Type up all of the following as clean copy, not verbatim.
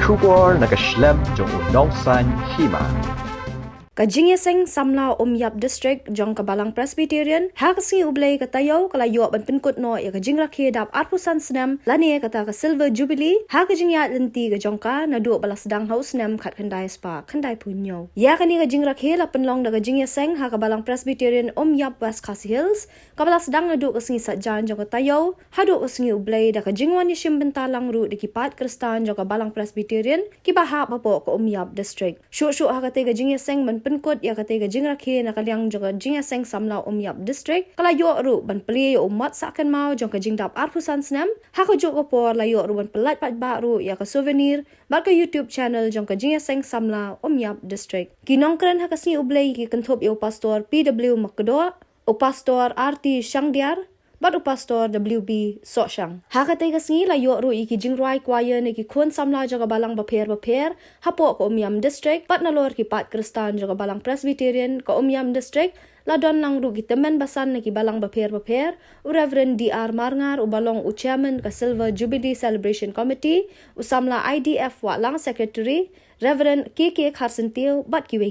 Shubor nakaslem jong unongsan hima. Kajingeseng Samla Yap District jong Kabalang Presbyterian hakasi ublay katayaw kalayo ban pinkut no ya kajing rakhe dap arpusan senam lani kata ka Silver Jubilee ha kajing ya lenti ka jongka na du balas dang haus senam khat khandai spa khandai punyo ya kani kajing rakhe la penlong da kajingeseng ha Kabalang Presbyterian Yap West Khasi Hills kabalas dang na du ka singi sajan jong katayaw ha du ka singi ublay da kajingwan yishim bentalang ru dikipat Kristan jong Kabalang Presbyterian kibaha papo ka Yap District shu ha kate kajingeseng ban penkut ya kate gajing rakhe na kalyang jong Jingeseng Samla Yap District kalayo ru ban peli umat sakan mau jong kajing dap arpusan senam ha ko jok por layo ru ban pelat pat ba ru ya ka souvenir bar ka YouTube channel jong Jingeseng Samla Yap District kinongkran ha kasni ublay ki kantop yo pastor PW Makdo o pastor RT Shangdiar bat pastor WB Soshang hakate kasngi layo ru iki jingrai choir ne ki khon samla jaga balang baper hapo ko Yam District bat nalor ki pat Kristan jaga balang Presbyterian ko Yam District ladon lang ru ki temen basan ne ki balang baper u Reverend DR Marngar u balong u chairman ka Silver Jubilee Celebration Committee u samla IDF wa lang secretary Reverend KK Kharsentil bat kiwe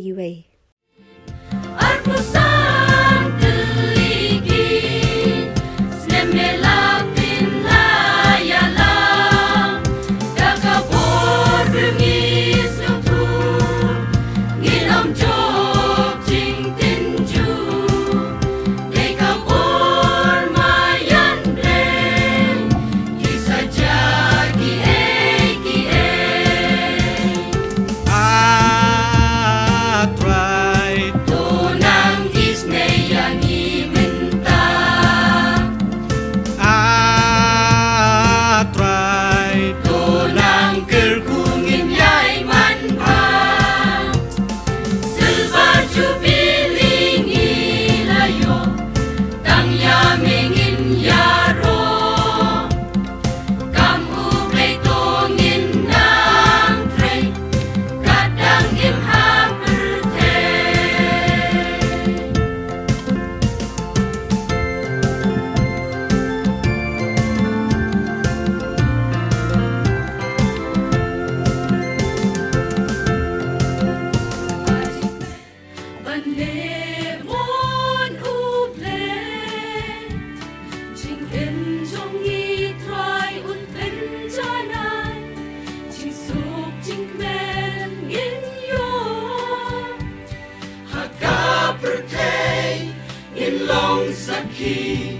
Long sakhi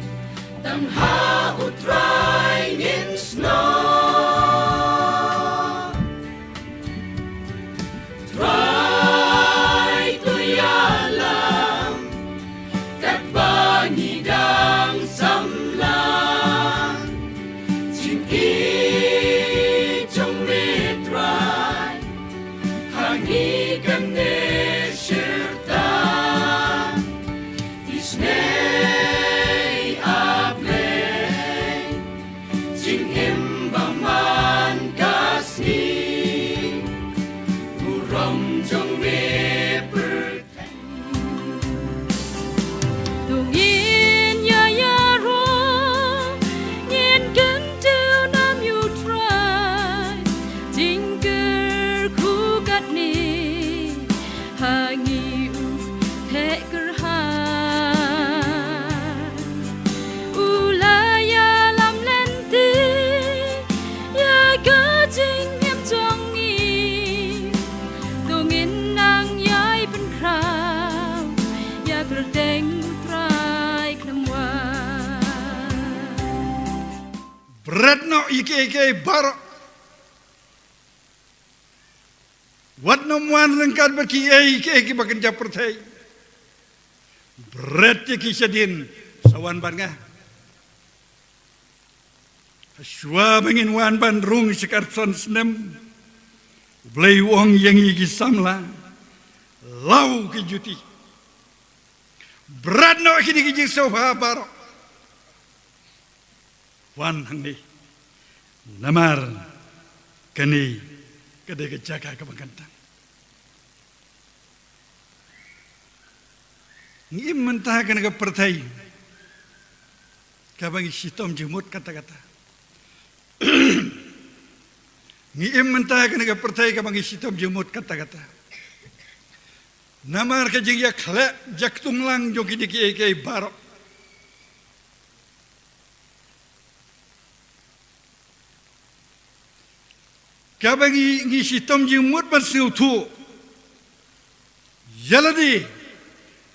tang ha utrai in snow try to yalam kat bani dang samlan jing ki chong me try hangi kan ne Retno ike baro wat no muan rengkat baki ike bakan japertai bret ki sedin sawan banga aswa mengin wan ban rung sekar son snem blai wong yang iki samla lau ki juti bret no ki sofa baro wan hangni namar kani kada jaga kabangkantang ngim mentah kana ka pertai kabang sitom jemut kata-kata Ngiem mentah kena pertai ka bangi sitom jemut kata-kata. Namar ka jing ya khlek jak tunglang jo kidi ki barok. Ka bangi ngi sitom jemut ban siu tu. Yaladi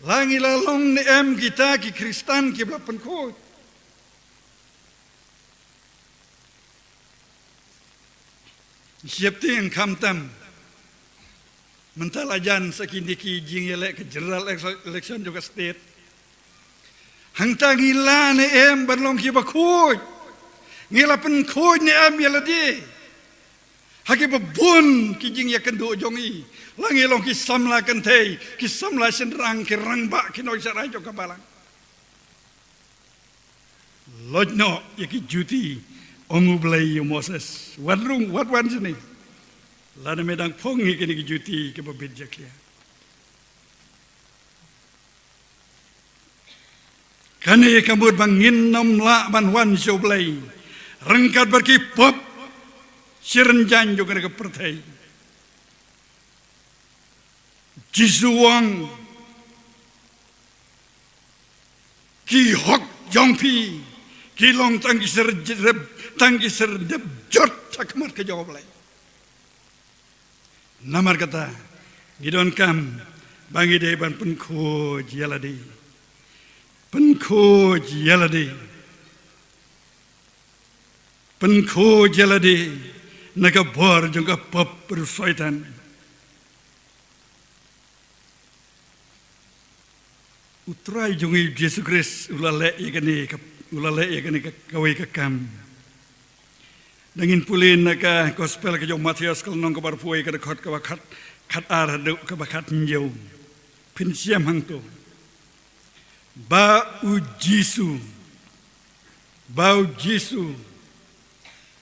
langi lalong ni em kita ki Kristan ki blapan ko. Siap ting kamtam mentalajan sakini ki jing elek ke general election juga state hang ta ngila ne em barlong ki bakoj ngila pen koj ne em yaladi haki babun ki jing ya kendo jongi langi long ki samla kentei ki samla senrang ki rangba ki noi sarai jo kabalang lojno ya ki juti Ongu belai Moses, wat wan sini. Lada medang pongi kini kejuti ke babit jaklia. Kani kamut bangin nam la ban wan show belai. Rengkat berki pop, sirenjan juga ke pertai. Jisuang, ki hok jongpi, ki long tangki deb jot takmat ke jawab lay. Namar kata gidon kam bangi de ban penkoj yaladi. Penkoj yaladi. Penkoj yaladi naga bor jongka pop bersaitan. Utrai jongi Yesus Kristus ulale yakani kawai kakam. Dangin pulin naka gospel ke jong Matius kalau nong kabar puai ke dekat kabakat kat aradu kabakat njau pinsiam hangto bau Jisu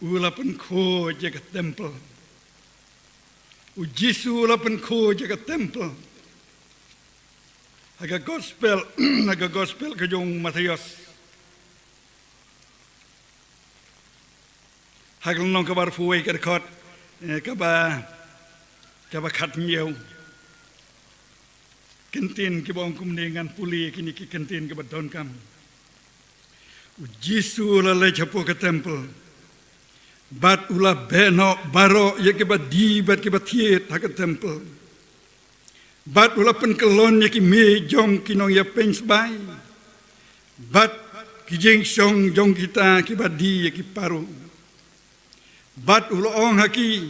ulapan ko jaga temple Jisu ulapan ko jaga temple aga gospel ke jong Matius Hagal nong kabar fuai ke dekat kabakat njau kentin ke bawang kumningan puli kini ki kentin ke badon kam Jisu lalai capo ke temple bat ula beno baro ya ke badi bat ke batiet ha ke temple bat ula penkelon ya ki me jong kinong ya pensbai bat ki jeng song jong kita ki badi ya ki paru bat ulong haki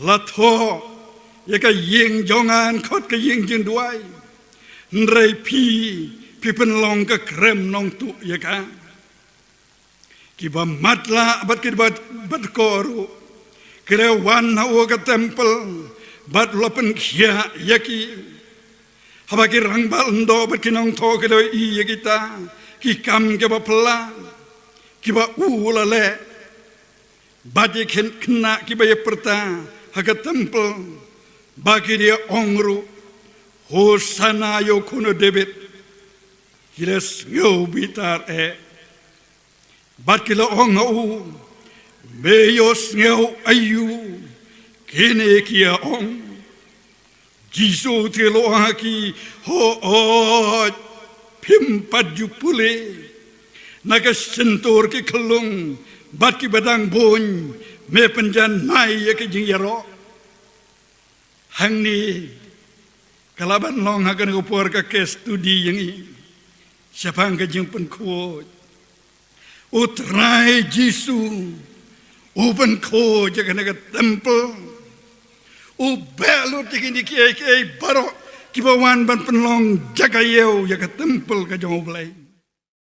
latho ya ka yeng jongan khot ka yeng jeng duai nrei pi penlong ka krem nong tu ya ka ki ba matla bat ki bat koru kre wan ha o ka temple bat lopen khia ya ki haba ki rang bal ndo bat ki nong tho ke do I ya kita ki kam ke ba pla ki ba ula le Badi kena kibaya perta haga temple bagi dia ongru hosana yo kuno debit kiras yo bitar bad kila ongu meyos ngeu ayu kene kia ong Jisu telo haki ho pimpat jupule naga sentor ke kelung bat ki badang bon me penjan mai ya ke jing yaro hang ni kalaban long hagan ko por ka ke studi yang I siapa ang jing pen ko utrai Jisu open ko jaga naga temple u belo tikini ki baro ki bawan ban penlong jaga yeu ya ke temple ka jong blai